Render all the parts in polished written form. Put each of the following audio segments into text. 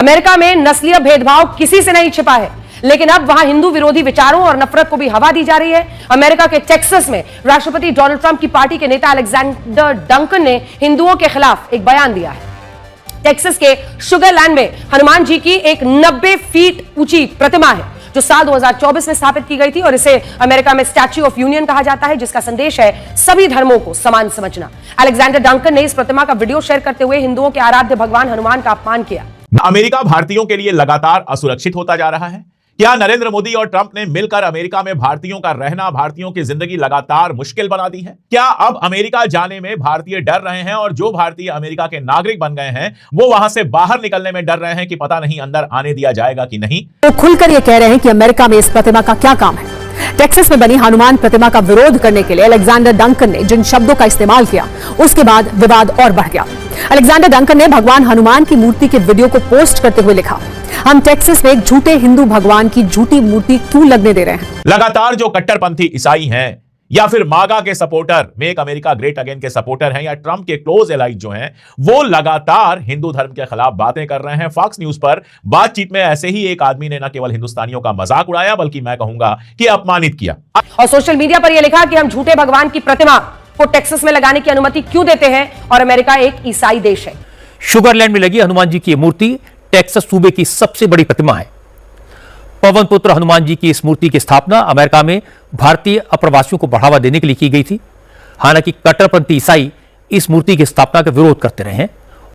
America में नस्लीय भेदभाव किसी से नहीं छिपा है, लेकिन अब वहां हिंदू विरोधी विचारों और नफरत को भी हवा दी जा रही है। अमेरिका के टेक्सास में राष्ट्रपति डोनाल्ड ट्रंप की पार्टी के नेता अलेक्जेंडर डंकन ने हिंदुओं के खिलाफ एक बयान दिया है। टेक्सास के शुगरलैंड में हनुमान जी की एक 90 फीट ऊंची प्रतिमा है जो साल 2024 में स्थापित की गई थी और इसे अमेरिका में स्टैच्यू ऑफ यूनियन कहा जाता है, जिसका संदेश है सभी धर्मों को समान समझना। अलेक्जेंडर डंकन ने इस प्रतिमा का वीडियो शेयर करते हुए हिंदुओं के आराध्य भगवान हनुमान का अपमान किया। अमेरिका भारतीयों के लिए लगातार असुरक्षित होता जा रहा है। क्या नरेंद्र मोदी और ट्रंप ने मिलकर अमेरिका में भारतीयों का रहना, भारतीयों की जिंदगी लगातार मुश्किल बना दी है? क्या अब अमेरिका जाने में भारतीय डर रहे हैं और जो भारतीय अमेरिका के नागरिक बन गए हैं वो वहां से बाहर निकलने में डर रहे हैं कि पता नहीं अंदर आने दिया जाएगा कि नहीं? वो खुलकर ये कह रहे हैं कि अमेरिका में इस प्रतिमा का क्या काम है। टेक्सास में बनी हनुमान प्रतिमा का विरोध करने के लिए अलेक्जेंडर डंकन ने जिन शब्दों का इस्तेमाल किया उसके बाद विवाद और बढ़ गया। अलेक्जेंडर डंकन ने भगवान हनुमान की मूर्ति के वीडियो को पोस्ट करते हुए लिखा, हम टेक्सास में एक झूठे हिंदू भगवान की झूठी मूर्ति क्यों लगने दे रहे हैं। लगातार जो कट्टरपंथी ईसाई हैं या फिर मागा के supporter, make America great again के सपोर्टर हैं या ट्रंप के क्लोज एलाइज जो हैं, वो लगातार हिंदू धर्म के खिलाफ बातें कर रहे हैं। फॉक्स न्यूज पर बातचीत में ऐसे ही एक आदमी ने न केवल हिंदुस्तानियों का मजाक उड़ाया बल्कि मैं कहूंगा कि अपमानित किया और सोशल मीडिया पर यह लिखा कि हम झूठे भगवान की प्रतिमा को टेक्सास में लगाने की अनुमति क्यों देते हैं और अमेरिका एक ईसाई देश है। शुगरलैंड में लगी हनुमान जी की मूर्ति टेक्सास सूबे की सबसे बड़ी प्रतिमा है। पवन पुत्र हनुमान जी की इस मूर्ति की स्थापना अमेरिका में भारतीय अप्रवासियों को बढ़ावा देने के लिए की गई थी। हालांकि कट्टरपंथी ईसाई इस मूर्ति की स्थापना का विरोध करते रहे हैं।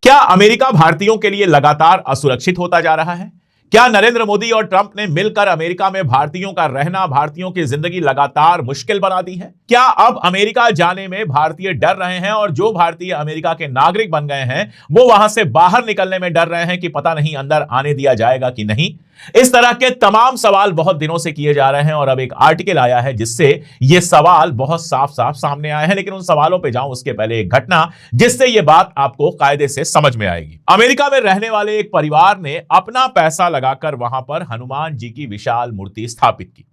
क्या अमेरिका भारतीयों के लिए लगातार असुरक्षित होता जा रहा है? क्या नरेंद्र मोदी और ट्रंप ने मिलकर अमेरिका में भारतीयों का रहना, भारतीयों की जिंदगी लगातार मुश्किल बना दी है? क्या अब अमेरिका जाने में भारतीय डर रहे हैं और जो भारतीय अमेरिका के नागरिक बन गए हैं वो वहां से बाहर निकलने में डर रहे हैं कि पता नहीं अंदर आने दिया जाएगा कि नहीं? इस तरह के तमाम सवाल बहुत दिनों से किए जा रहे हैं और अब एक आर्टिकल आया है जिससे ये सवाल बहुत साफ साफ सामने आए हैं। लेकिन उन सवालों पे जाऊं उसके पहले एक घटना जिससे ये बात आपको कायदे से समझ में आएगी। अमेरिका में रहने वाले एक परिवार ने अपना पैसा लगाकर वहां पर हनुमान जी की विशाल मूर्ति स्थापित की।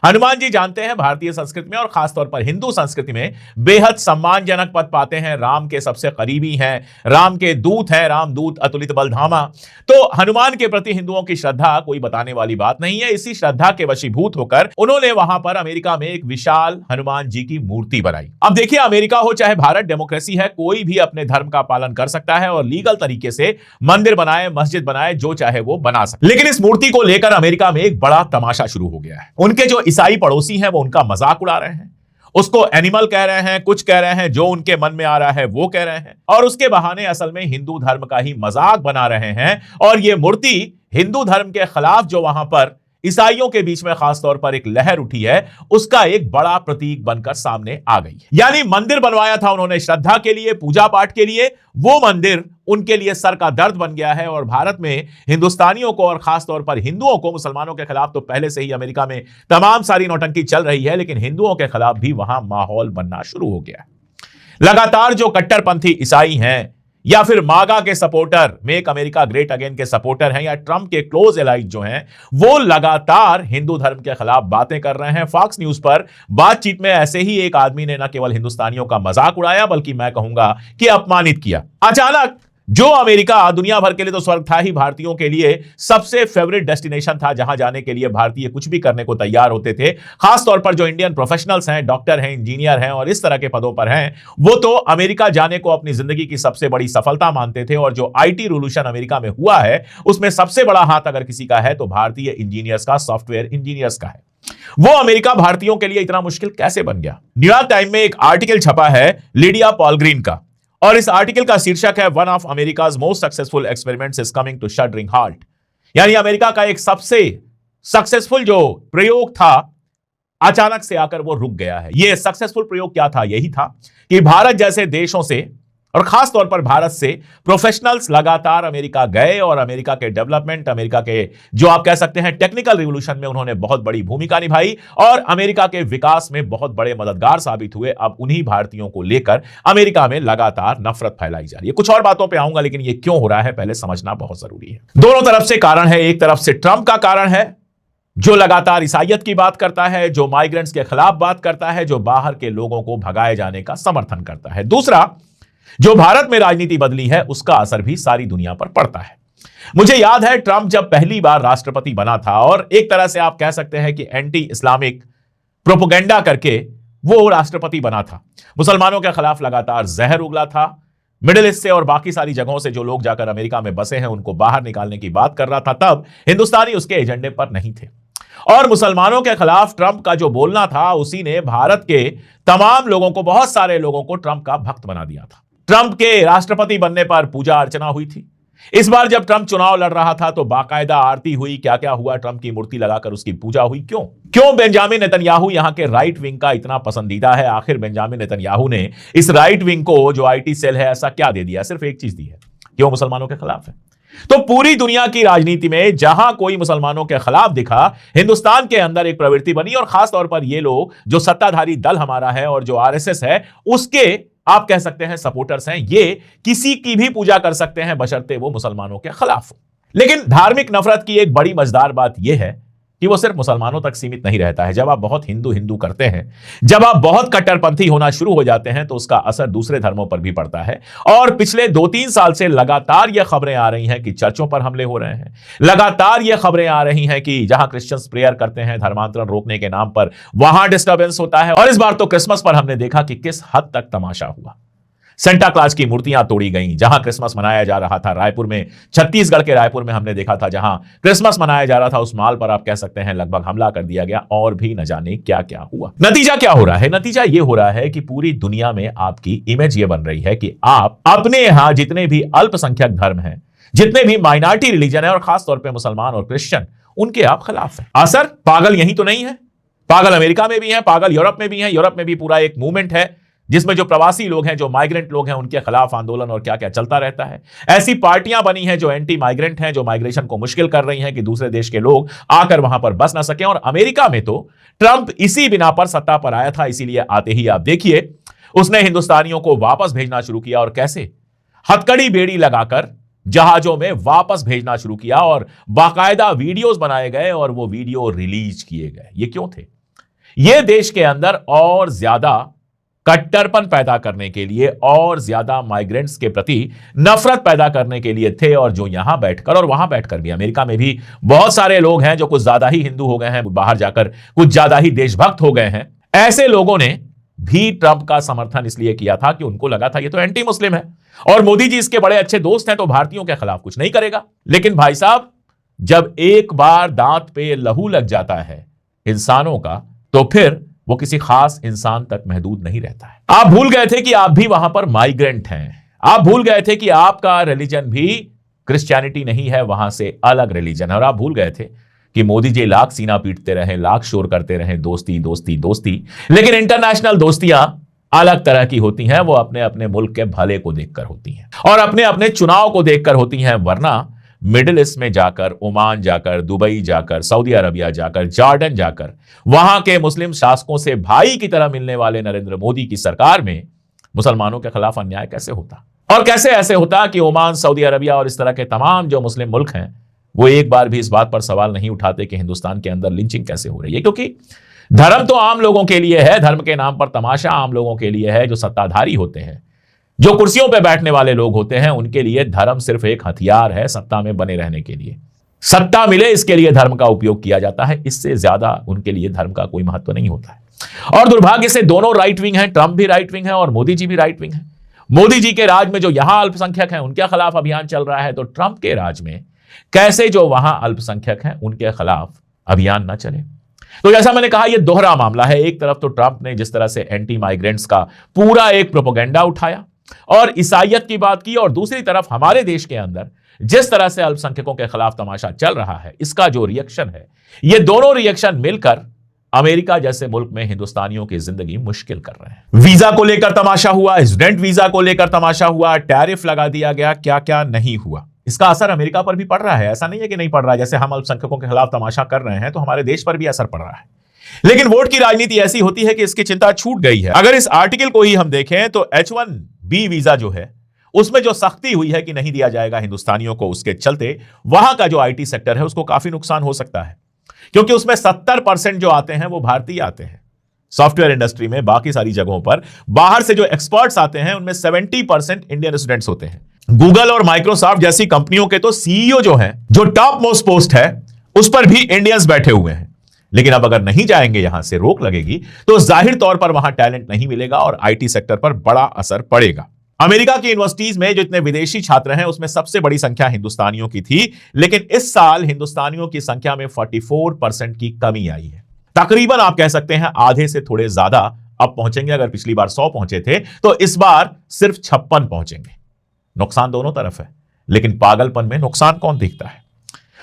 हनुमान जी जानते हैं भारतीय संस्कृति में और खासतौर पर हिंदू संस्कृति में बेहद सम्मानजनक पद पाते हैं। राम के सबसे करीबी हैं, राम के दूत हैं, रामदूत अतुलित बलधामा। तो हनुमान के प्रति हिंदुओं की श्रद्धा कोई बताने वाली बात नहीं है। इसी श्रद्धा के वशीभूत होकर उन्होंने वहां पर अमेरिका में एक विशाल हनुमान जी की मूर्ति बनाई। अब देखिए, अमेरिका हो चाहे भारत, डेमोक्रेसी है, कोई भी अपने धर्म का पालन कर सकता है और लीगल तरीके से मंदिर बनाए, मस्जिद बनाए, जो चाहे वो बना सकता। लेकिन इस मूर्ति को लेकर अमेरिका में एक बड़ा तमाशा शुरू हो गया है। उनके जो ईसाई पड़ोसी हैं वो उनका मजाक उड़ा रहे हैं, उसको एनिमल कह रहे हैं, कुछ कह रहे हैं, जो उनके मन में आ रहा है वो कह रहे हैं और उसके बहाने असल में हिंदू धर्म का ही मजाक बना रहे हैं। और ये मूर्ति हिंदू धर्म के खिलाफ जो वहां पर ईसाइयों के बीच में खासतौर पर एक लहर उठी है उसका एक बड़ा प्रतीक बनकर सामने आ गई। यानी मंदिर बनवाया था उन्होंने श्रद्धा के लिए, पूजा पाठ के लिए, वो मंदिर उनके लिए सर का दर्द बन गया है। और भारत में हिंदुस्तानियों को और खासतौर पर हिंदुओं को, मुसलमानों के खिलाफ तो पहले से ही अमेरिका में तमाम सारी नौटंकी चल रही है, लेकिन हिंदुओं के खिलाफ भी वहां माहौल बनना शुरू हो गया है। लगातार जो कट्टरपंथी ईसाई हैं या फिर मागा के supporter, make America great again के सपोर्टर हैं या ट्रंप के क्लोज एलाइज जो हैं, वो लगातार हिंदू धर्म के खिलाफ बातें कर रहे हैं। फॉक्स न्यूज पर बातचीत में ऐसे ही एक आदमी ने न केवल हिंदुस्तानियों का मजाक उड़ाया बल्कि मैं कहूंगा कि अपमानित किया। अचानक जो अमेरिका दुनिया भर के लिए तो स्वर्ग था ही, भारतीयों के लिए सबसे फेवरेट डेस्टिनेशन था जहां जाने के लिए भारतीय कुछ भी करने को तैयार होते थे। खासतौर पर जो इंडियन प्रोफेशनल्स हैं, डॉक्टर हैं, इंजीनियर हैं और इस तरह के पदों पर हैं, वो तो अमेरिका जाने को अपनी जिंदगी की सबसे बड़ी सफलता मानते थे। और जो आईटी रिवॉल्यूशन अमेरिका में हुआ है उसमें सबसे बड़ा हाथ अगर किसी का है तो भारतीय इंजीनियर्स का, सॉफ्टवेयर इंजीनियर्स का है। वो अमेरिका भारतीयों के लिए इतना मुश्किल कैसे बन गया? न्यूयॉर्क टाइम में एक आर्टिकल छपा है लिडिया पॉलग्रीन का और इस आर्टिकल का शीर्षक है one of America's most successful experiments is coming to shuddering halt. यानी अमेरिका का एक सबसे सक्सेसफुल जो प्रयोग था अचानक से आकर वो रुक गया है। ये सक्सेसफुल प्रयोग क्या था? यही था कि भारत जैसे देशों से और खास तौर पर भारत से प्रोफेशनल्स लगातार अमेरिका गए और अमेरिका के डेवलपमेंट, अमेरिका के जो आप कह सकते हैं टेक्निकल रिवॉल्यूशन में उन्होंने बहुत बड़ी भूमिका निभाई और अमेरिका के विकास में बहुत बड़े मददगार साबित हुए। अब उन्हीं भारतीयों को लेकर अमेरिका में लगातार नफरत फैलाई जा रही है। कुछ और बातों पर आऊंगा, लेकिन यह क्यों हो रहा है पहले समझना बहुत जरूरी है। दोनों तरफ से कारण है। एक तरफ से ट्रंप का कारण है जो लगातार ईसाइयत की बात करता है, जो माइग्रेंट्स के खिलाफ बात करता है, जो बाहर के लोगों को भगाए जाने का समर्थन करता है। दूसरा, जो भारत में राजनीति बदली है उसका असर भी सारी दुनिया पर पड़ता है। मुझे याद है ट्रंप जब पहली बार राष्ट्रपति बना था और एक तरह से आप कह सकते हैं कि एंटी इस्लामिक प्रोपोगेंडा करके वो राष्ट्रपति बना था। मुसलमानों के खिलाफ लगातार जहर उगला था। मिडिल ईस्ट से और बाकी सारी जगहों से जो लोग जाकर अमेरिका में बसे हैं उनको बाहर निकालने की बात कर रहा था। तब हिंदुस्तानी उसके एजेंडे पर नहीं थे और मुसलमानों के खिलाफ ट्रंप का जो बोलना था उसी ने भारत के तमाम लोगों को, बहुत सारे लोगों को ट्रंप का भक्त बना दिया था। ट्रंप के राष्ट्रपति बनने पर पूजा अर्चना हुई थी। इस बार जब ट्रंप चुनाव लड़ रहा था तो बाकायदा आरती हुई, क्या क्या हुआ, ट्रंप की मूर्ति लगाकर उसकी पूजा हुई। क्यों बेंजामिन नेतन्याहू यहां के राइट विंग का इतना पसंदीदा है? आखिर बेंजामिन नेतन्याहू ने इस राइट विंग को, जो आईटी सेल है, ऐसा क्या दे दिया? सिर्फ एक चीज दी है, क्यों मुसलमानों के खिलाफ है। तो पूरी दुनिया की राजनीति में जहां कोई मुसलमानों के खिलाफ दिखा, हिंदुस्तान के अंदर एक प्रवृत्ति बनी और खासतौर पर ये लोग जो सत्ताधारी दल हमारा है और जो आरएसएस है उसके आप कह सकते हैं सपोर्टर्स हैं, ये किसी की भी पूजा कर सकते हैं बशर्ते वो मुसलमानों के खिलाफ हो। लेकिन धार्मिक नफरत की एक बड़ी मजेदार बात यह है कि वो सिर्फ मुसलमानों तक सीमित नहीं रहता है। जब आप बहुत हिंदू हिंदू करते हैं, जब आप बहुत कट्टरपंथी होना शुरू हो जाते हैं तो उसका असर दूसरे धर्मों पर भी पड़ता है। और पिछले 2-3 साल से लगातार यह खबरें आ रही हैं कि चर्चों पर हमले हो रहे हैं। लगातार यह खबरें आ रही हैं कि जहां क्रिश्चियंस प्रेयर करते हैं धर्मांतरण रोकने के नाम पर, वहां डिस्टर्बेंस होता है। और इस बार तो क्रिसमस पर हमने देखा कि किस हद तक तमाशा हुआ। सेंटा क्लॉज की मूर्तियां तोड़ी गईं। जहां क्रिसमस मनाया जा रहा था रायपुर में, छत्तीसगढ़ के रायपुर में हमने देखा था, जहां क्रिसमस मनाया जा रहा था उस माल पर आप कह सकते हैं लगभग हमला कर दिया गया। और भी न जाने क्या क्या हुआ। नतीजा क्या हो रहा है? नतीजा यह हो रहा है कि पूरी दुनिया में आपकी इमेज यह बन रही है कि आप अपने यहां जितने भी अल्पसंख्यक धर्म हैं, जितने भी माइनॉरिटी रिलीजन है और खासतौर पर मुसलमान और क्रिश्चियन, उनके आप खिलाफ हैं। असर पागल यही तो नहीं है, पागल अमेरिका में भी है, पागल यूरोप में भी है। यूरोप में भी पूरा एक मूवमेंट है जिसमें जो प्रवासी लोग हैं, जो माइग्रेंट लोग हैं, उनके खिलाफ आंदोलन और क्या क्या चलता रहता है। ऐसी पार्टियां बनी हैं जो एंटी माइग्रेंट हैं, जो माइग्रेशन को मुश्किल कर रही हैं कि दूसरे देश के लोग आकर वहां पर बस ना सकें। और अमेरिका में तो ट्रंप इसी बिना पर सत्ता पर आया था, इसीलिए आते ही आप देखिए उसने हिंदुस्तानियों को वापस भेजना शुरू किया। और कैसे? हथकड़ी बेड़ी लगाकर जहाजों में वापस भेजना शुरू किया और बाकायदा वीडियोस बनाए गए और वो वीडियो रिलीज किए गए। ये क्यों थे? ये देश के अंदर और ज्यादा कट्टरपन पैदा करने के लिए और ज्यादा माइग्रेंट्स के प्रति नफरत पैदा करने के लिए थे। और जो यहां बैठकर और वहां बैठकर भी, अमेरिका में भी बहुत सारे लोग हैं जो कुछ ज्यादा ही हिंदू हो गए हैं, बाहर जाकर कुछ ज्यादा ही देशभक्त हो गए हैं। ऐसे लोगों ने भी ट्रंप का समर्थन इसलिए किया था कि उनको लगा था ये तो एंटी मुस्लिम है और मोदी जी इसके बड़े अच्छे दोस्त हैं तो भारतीयों के खिलाफ कुछ नहीं करेगा। लेकिन भाई साहब, जब एक बार दांत पे लहू लग जाता है इंसानों का, तो फिर वो किसी खास इंसान तक महदूद नहीं रहता है। आप भूल गए थे कि आप भी वहां पर माइग्रेंट हैं। आप भूल गए थे कि आपका रिलीजन भी क्रिश्चियनिटी नहीं है, वहां से अलग रिलीजन है। और आप भूल गए थे कि मोदी जी लाख सीना पीटते रहे, लाख शोर करते रहे, दोस्ती दोस्ती दोस्ती। लेकिन इंटरनेशनल दोस्तियां अलग तरह की होती हैं। वो अपने अपने मुल्क के भले को देखकर होती हैं और अपने अपने चुनाव को देखकर होती हैं। वरना मिडिल ईस्ट में जाकर, ओमान जाकर, दुबई जाकर, सऊदी अरबिया जाकर, जॉर्डन जाकर, वहां के मुस्लिम शासकों से भाई की तरह मिलने वाले नरेंद्र मोदी की सरकार में मुसलमानों के खिलाफ अन्याय कैसे होता? और कैसे ऐसे होता कि ओमान, सऊदी अरबिया और इस तरह के तमाम जो मुस्लिम मुल्क हैं वो एक बार भी इस बात पर सवाल नहीं उठाते कि हिंदुस्तान के अंदर लिंचिंग कैसे हो रही है? क्योंकि धर्म तो आम लोगों के लिए है, धर्म के नाम पर तमाशा आम लोगों के लिए है। जो सत्ताधारी होते हैं, जो कुर्सियों पर बैठने वाले लोग होते हैं, उनके लिए धर्म सिर्फ एक हथियार है सत्ता में बने रहने के लिए। सत्ता मिले इसके लिए धर्म का उपयोग किया जाता है, इससे ज्यादा उनके लिए धर्म का कोई महत्व नहीं होता है। और दुर्भाग्य से दोनों राइट विंग हैं, ट्रंप भी राइट विंग है और मोदी जी भी राइट विंग है। मोदी जी के राज में जो यहां अल्पसंख्यक हैं उनके खिलाफ अभियान चल रहा है, तो ट्रंप के राज में कैसे जो वहां अल्पसंख्यक हैं उनके खिलाफ अभियान न चले? तो जैसा मैंने कहा, यह दोहरा मामला है। एक तरफ तो ट्रंप ने जिस तरह से एंटी माइग्रेंट्स का पूरा एक प्रोपेगेंडा उठाया और ईसाइयत की बात की, और दूसरी तरफ हमारे देश के अंदर जिस तरह से अल्पसंख्यकों के खिलाफ तमाशा चल रहा है, इसका जो रिएक्शन है, ये दोनों रिएक्शन मिलकर अमेरिका जैसे मुल्क में हिंदुस्तानियों की जिंदगी मुश्किल कर रहे हैं। वीजा को लेकर तमाशा हुआ, स्टूडेंट वीजा को लेकर तमाशा हुआ, टैरिफ लगा दिया गया, क्या क्या नहीं हुआ। इसका असर अमेरिका पर भी पड़ रहा है। ऐसा नहीं है कि नहीं पड़ रहा है। जैसे हम अल्पसंख्यकों के खिलाफ तमाशा कर रहे हैं तो हमारे देश पर भी असर पड़ रहा है। लेकिन वोट की राजनीति ऐसी होती है कि इसकी चिंता छूट गई है। अगर इस आर्टिकल को ही हम देखें तो H1B वीजा जो है उसमें जो सख्ती हुई है कि नहीं दिया जाएगा हिंदुस्तानियों को, उसके चलते वहां का जो आईटी सेक्टर है उसको काफी नुकसान हो सकता है, क्योंकि उसमें 70% जो आते हैं वो भारतीय आते हैं। सॉफ्टवेयर इंडस्ट्री में, बाकी सारी जगहों पर बाहर से जो एक्सपर्ट्स आते हैं उनमें 70% इंडियन स्टूडेंट्स होते हैं। गूगल और माइक्रोसॉफ्ट जैसी कंपनियों के तो सीईओ जो हैं, जो टॉप मोस्ट पोस्ट है, उस पर भी इंडियंस बैठे हुए हैं। लेकिन अब अगर नहीं जाएंगे, यहां से रोक लगेगी, तो जाहिर तौर पर वहां टैलेंट नहीं मिलेगा और आईटी सेक्टर पर बड़ा असर पड़ेगा। अमेरिका की यूनिवर्सिटीज में जो इतने विदेशी छात्र हैं, उसमें सबसे बड़ी संख्या हिंदुस्तानियों की थी, लेकिन इस साल हिंदुस्तानियों की संख्या में 44% की कमी आई है। तकरीबन आप कह सकते हैं आधे से थोड़े ज्यादा अब पहुंचेंगे। अगर पिछली बार 100 पहुंचे थे, तो इस बार सिर्फ 56 पहुंचेंगे। नुकसान दोनों तरफ है, लेकिन पागलपन में नुकसान कौन दिखता है?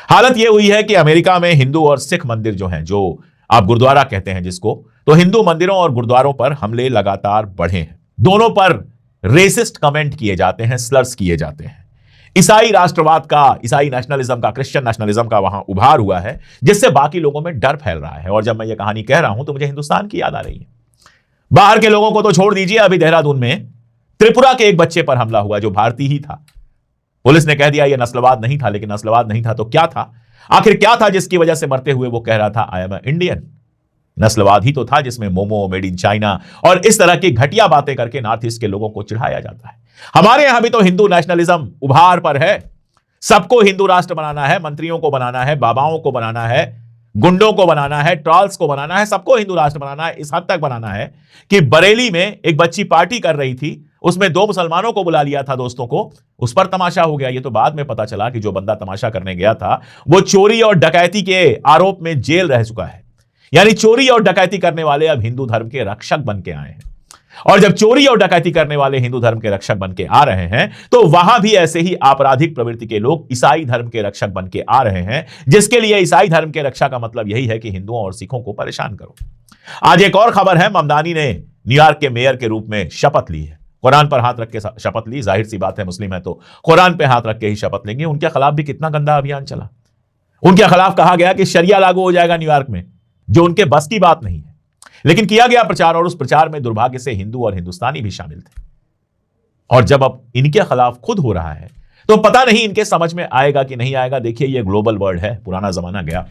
हालत यह हुई है कि अमेरिका में हिंदू और सिख मंदिर जो हैं, जो आप गुरुद्वारा कहते हैं जिसको, तो हिंदू मंदिरों और गुरुद्वारों पर हमले लगातार बढ़े हैं। दोनों पर रेसिस्ट कमेंट किए जाते हैं, स्लर्स किए जाते हैं। ईसाई राष्ट्रवाद का, ईसाई नेशनलिज्म का, क्रिश्चियन नेशनलिज्म का वहां उभार हुआ है, जिससे बाकी लोगों में डर फैल रहा है। और जब मैं ये कहानी कह रहा हूं तो मुझे हिंदुस्तान की याद आ रही है। बाहर के लोगों को तो छोड़ दीजिए, अभी देहरादून में त्रिपुरा के एक बच्चे पर हमला हुआ जो भारतीय ही था। पुलिस ने कह दिया यह नस्लवाद नहीं था, लेकिन नस्लवाद नहीं था तो क्या था? आखिर क्या था जिसकी वजह से मरते हुए वो कह रहा था आई एम इंडियन? नस्लवाद ही तो था, जिसमें मोमो, मेड इन चाइना और इस तरह की घटिया बातें करके नॉर्थ ईस्ट के लोगों को चिढ़ाया जाता है। हमारे यहां भी तो हिंदू नेशनलिज्म उभार पर है। सबको हिंदू राष्ट्र बनाना है, मंत्रियों को बनाना है, बाबाओं को बनाना है, गुंडों को बनाना है, ट्रॉल्स को बनाना है, सबको हिंदू राष्ट्र बनाना है। इस हद तक बनाना है कि बरेली में एक बच्ची पार्टी कर रही थी, उसमें 2 मुसलमानों को बुला लिया था दोस्तों को, उस पर तमाशा हो गया। ये तो बाद में पता चला कि जो बंदा तमाशा करने गया था वो चोरी और डकैती के आरोप में जेल रह चुका है। यानी चोरी और डकैती करने वाले अब हिंदू धर्म के रक्षक बन के आए हैं। और जब चोरी और डकैती करने वाले हिंदू धर्म के रक्षक बन के आ रहे हैं, तो वहां भी ऐसे ही आपराधिक प्रवृत्ति के लोग ईसाई धर्म के रक्षक बन के आ रहे हैं, जिसके लिए ईसाई धर्म के रक्षा का मतलब यही है कि हिंदुओं और सिखों को परेशान करो। आज एक और खबर है, ममदानी ने न्यूयॉर्क के मेयर के रूप में शपथ ली है। कुरान पर हाथ रख के शपथ ली। जाहिर सी बात है, मुस्लिम है तो कुरान पे हाथ रख के ही शपथ लेंगे। उनके खिलाफ भी कितना गंदा अभियान चला। उनके खिलाफ कहा गया कि शरिया लागू हो जाएगा न्यूयॉर्क में, जो उनके बस की बात नहीं है। लेकिन किया गया प्रचार, और उस प्रचार में दुर्भाग्य से हिंदू और हिंदुस्तानी भी शामिल थे। और जब अब इनके खिलाफ खुद हो रहा है, तो पता नहीं इनके समझ में आएगा कि नहीं आएगा। देखिए, ये ग्लोबल वर्ल्ड है, पुराना जमाना गया।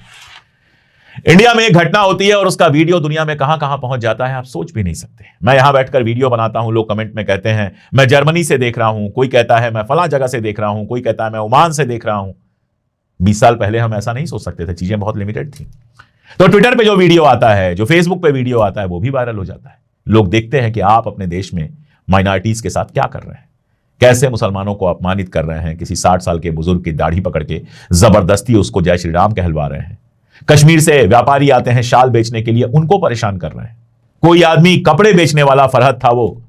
इंडिया में एक घटना होती है और उसका वीडियो दुनिया में कहां कहां पहुंच जाता है, आप सोच भी नहीं सकते। मैं यहां बैठकर वीडियो बनाता हूं, लोग कमेंट में कहते हैं मैं जर्मनी से देख रहा हूं, कोई कहता है मैं फलां जगह से देख रहा हूं, कोई कहता है मैं ओमान से देख रहा हूं। 20 साल पहले हम ऐसा नहीं सोच सकते थे, चीजें बहुत लिमिटेड थी। तो ट्विटर पे जो वीडियो आता है, जो फेसबुक पे वीडियो आता है, वो भी वायरल हो जाता है। लोग देखते हैं कि आप अपने देश में माइनॉरिटीज के साथ क्या कर रहे हैं, कैसे मुसलमानों को अपमानित कर रहे हैं, किसी 60 साल के बुजुर्ग की दाढ़ी पकड़ के जबरदस्ती उसको जय श्री राम कहलवा रहे हैं। कश्मीर से व्यापारी आते हैं शाल बेचने के लिए, उनको परेशान कर रहे हैं। कोई आदमी कपड़े बेचने वाला, फरहद था वो,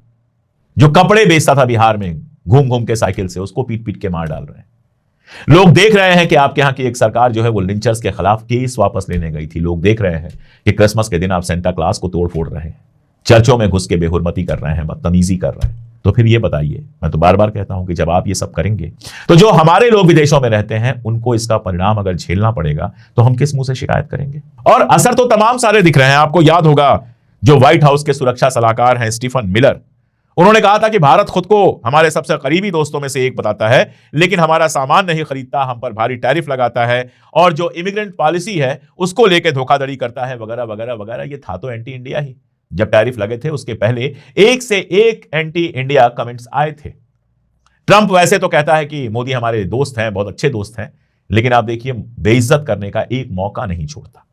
जो कपड़े बेचता था बिहार में घूम घूम के साइकिल से, उसको पीट पीट के मार डाल रहे हैं। लोग देख रहे हैं कि आपके यहां की एक सरकार जो है वो लिंचर्स के खिलाफ केस वापस लेने गई थी। लोग देख रहे हैं कि क्रिसमस के दिन आप सेंटा क्लॉज को तोड़ फोड़ रहे हैं, चर्चों में घुस के बेहुरमती कर रहे हैं, बदतमीजी कर रहे हैं। तो फिर ये बताइए, मैं तो बार बार कहता हूं कि जब आप ये सब करेंगे, तो जो हमारे लोग विदेशों में रहते हैं उनको इसका परिणाम अगर झेलना पड़ेगा, तो हम किस मुंह से शिकायत करेंगे? और असर तो तमाम सारे दिख रहे हैं। आपको याद होगा जो व्हाइट हाउस के सुरक्षा सलाहकार हैं स्टीफन मिलर, उन्होंने कहा था कि भारत खुद को हमारे सबसे करीबी दोस्तों में से एक बताता है, लेकिन हमारा सामान नहीं खरीदता, हम पर भारी टैरिफ लगाता है, और जो इमिग्रेंट पॉलिसी है उसको लेकर धोखाधड़ी करता है, वगैरह वगैरह वगैरह। ये था तो एंटी इंडिया ही। जब टैरिफ लगे थे उसके पहले एक से एक एंटी इंडिया कमेंट्स आए थे। ट्रंप वैसे तो कहता है कि मोदी हमारे दोस्त हैं, बहुत अच्छे दोस्त हैं, लेकिन आप देखिए बेइज्जत करने का एक मौका नहीं छोड़ता।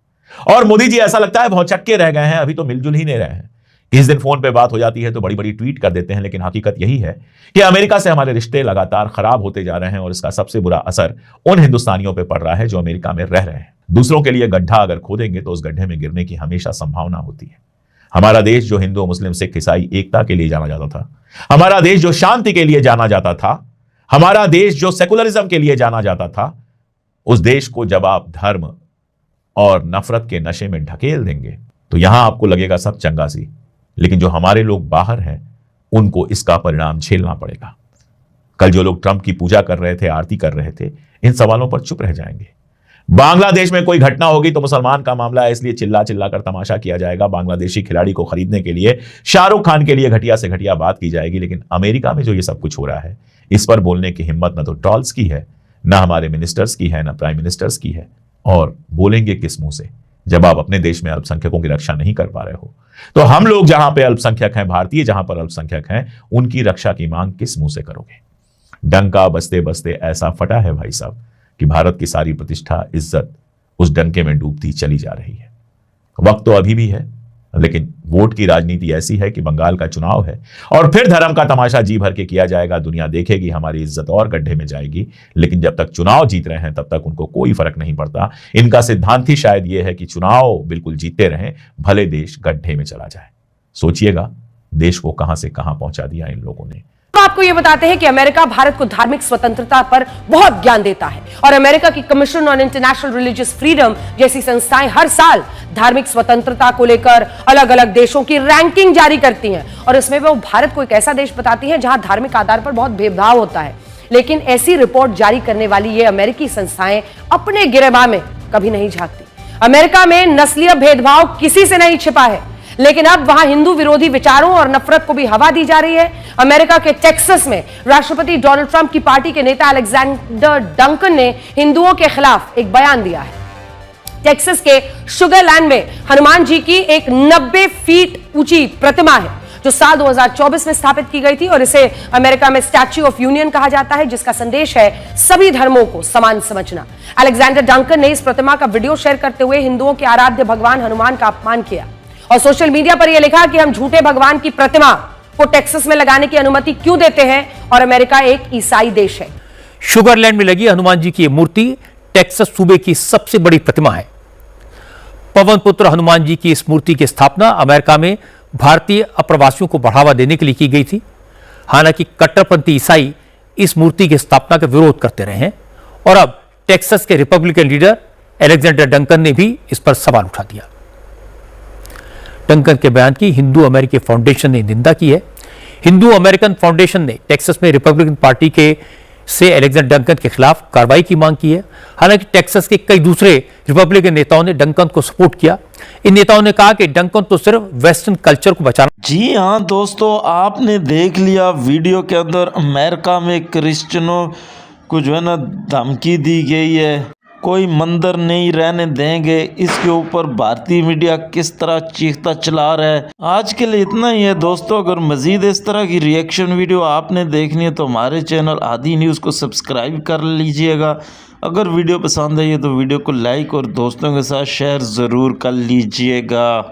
और मोदी जी ऐसा लगता है बहुत चक्के रह गए हैं, अभी तो मिलजुल ही नहीं रहे हैं। इस दिन फोन पे बात हो जाती है तो बड़ी बड़ी ट्वीट कर देते हैं, लेकिन हकीकत यही है कि अमेरिका से हमारे रिश्ते लगातार खराब होते जा रहे हैं, और इसका सबसे बुरा असर उन हिंदुस्तानियों पे पड़ रहा है जो अमेरिका में रह रहे हैं। दूसरों के लिए गड्ढा अगर खोदेंगे तो उस गड्ढे में गिरने की हमेशा संभावना होती है। हमारा देश जो हिंदू, मुस्लिम, सिख, ईसाई एकता के लिए जाना जाता था, हमारा देश जो शांति के लिए जाना जाता था, हमारा देश जो सेकुलरिज्म के लिए जाना जाता था, उस देश को जब आप धर्म और नफरत के नशे में ढकेल देंगे तो यहां आपको लगेगा सब चंगा सी, लेकिन जो हमारे लोग बाहर हैं उनको इसका परिणाम झेलना पड़ेगा। कल जो लोग ट्रंप की पूजा कर रहे थे, आरती कर रहे थे, इन सवालों पर चुप रह जाएंगे। बांग्लादेश में कोई घटना होगी तो मुसलमान का मामला है, इसलिए चिल्ला चिल्ला कर तमाशा किया जाएगा। बांग्लादेशी खिलाड़ी को खरीदने के लिए शाहरुख खान के लिए घटिया से घटिया बात की जाएगी। लेकिन अमेरिका में जो ये सब कुछ हो रहा है, इस पर बोलने की हिम्मत न तो ट्रॉल्स की है, ना हमारे मिनिस्टर्स की है, ना प्राइम मिनिस्टर्स की है। और बोलेंगे किस मुंह से? जब आप अपने देश में अल्पसंख्यकों की रक्षा नहीं कर पा रहे हो, तो हम लोग जहां पे अल्पसंख्यक हैं, भारतीय जहां पर अल्पसंख्यक हैं, उनकी रक्षा की मांग किस मुंह से करोगे? डंका बजते बजते ऐसा फटा है भाई साहब कि भारत की सारी प्रतिष्ठा, इज्जत उस डंके में डूबती चली जा रही है। वक्त तो अभी भी है, लेकिन वोट की राजनीति ऐसी है कि बंगाल का चुनाव है और फिर धर्म का तमाशा जी भर के किया जाएगा। दुनिया देखेगी, हमारी इज्जत और गड्ढे में जाएगी। लेकिन जब तक चुनाव जीत रहे हैं तब तक उनको कोई फर्क नहीं पड़ता। इनका सिद्धांत ही शायद यह है कि चुनाव बिल्कुल जीतते रहें, भले देश गड्ढे में चला जाए। सोचिएगा देश को कहां से कहां पहुंचा दिया इन लोगों ने। आपको यह बताते हैं कि अमेरिका भारत को धार्मिक स्वतंत्रता पर बहुत ज्ञान देता है और अमेरिका की commission on international religious freedom जैसी संस्थाएं हर साल धार्मिक स्वतंत्रता को लेकर अलग अलग देशों की रैंकिंग जारी करती हैं और इसमें वो भारत को एक ऐसा देश बताती हैं जहां धार्मिक आधार पर बहुत भेदभाव होता है। लेकिन ऐसी रिपोर्ट जारी करने वाली ये अमेरिकी संस्थाएं अपने गिरेबान में कभी नहीं झांकती। अमेरिका में नस्लीय भेदभाव किसी से नहीं छिपा है, लेकिन अब वहां हिंदू विरोधी विचारों और नफरत को भी हवा दी जा रही है। अमेरिका के टेक्सास में राष्ट्रपति डोनाल्ड ट्रंप की पार्टी के नेता अलेक्जेंडर डंकन ने हिंदुओं के खिलाफ एक बयान दिया है। टेक्सास के शुगरलैंड में हनुमान जी की एक 90 फीट ऊंची प्रतिमा है जो साल 2024 में स्थापित की गई थी और इसे अमेरिका में स्टैच्यू ऑफ यूनियन कहा जाता है, जिसका संदेश है सभी धर्मों को समान समझना। अलेक्जेंडर डंकन ने इस प्रतिमा का वीडियो शेयर करते हुए हिंदुओं के आराध्य भगवान हनुमान का अपमान किया और सोशल मीडिया पर यह लिखा कि हम झूठे भगवान की प्रतिमा को टेक्सास में लगाने की अनुमति क्यों देते हैं और अमेरिका एक ईसाई देश है। शुगरलैंड में लगी हनुमान जी की मूर्ति टेक्सास सूबे की सबसे बड़ी प्रतिमा है। पवन पुत्र हनुमान जी की इस मूर्ति की स्थापना अमेरिका में भारतीय अप्रवासियों को बढ़ावा देने के लिए की गई थी। हालांकि कट्टरपंथी ईसाई इस मूर्ति की स्थापना का विरोध करते रहे हैं और अब टेक्सास के रिपब्लिकन लीडर अलेक्जेंडर डंकन ने भी इस पर सवाल उठा दिया। डंकन के बयान की हिंदू अमेरिकी फाउंडेशन ने निंदा की है। हिंदू अमेरिकन फाउंडेशन ने टेक्सास में रिपब्लिकन पार्टी के से अलेक्जेंडर डंकन के खिलाफ कार्रवाई की मांग की है। हालांकि टेक्सास के कई दूसरे रिपब्लिकन नेताओं ने डंकन को सपोर्ट किया। इन नेताओं ने कहा कि डंकन तो सिर्फ वेस्टर्न कल्चर को बचाना। जी हाँ दोस्तों, आपने देख लिया वीडियो के अंदर अमेरिका में क्रिश्चियनों को जो है ना धमकी दी गई है, कोई मंदिर नहीं रहने देंगे। इसके ऊपर भारतीय मीडिया किस तरह चीखता चला रहा है। आज के लिए इतना ही है दोस्तों। अगर मजीद इस तरह की रिएक्शन वीडियो आपने देखनी है तो हमारे चैनल आदि न्यूज़ को सब्सक्राइब कर लीजिएगा। अगर वीडियो पसंद आई है तो वीडियो को लाइक और दोस्तों के साथ शेयर ज़रूर कर लीजिएगा।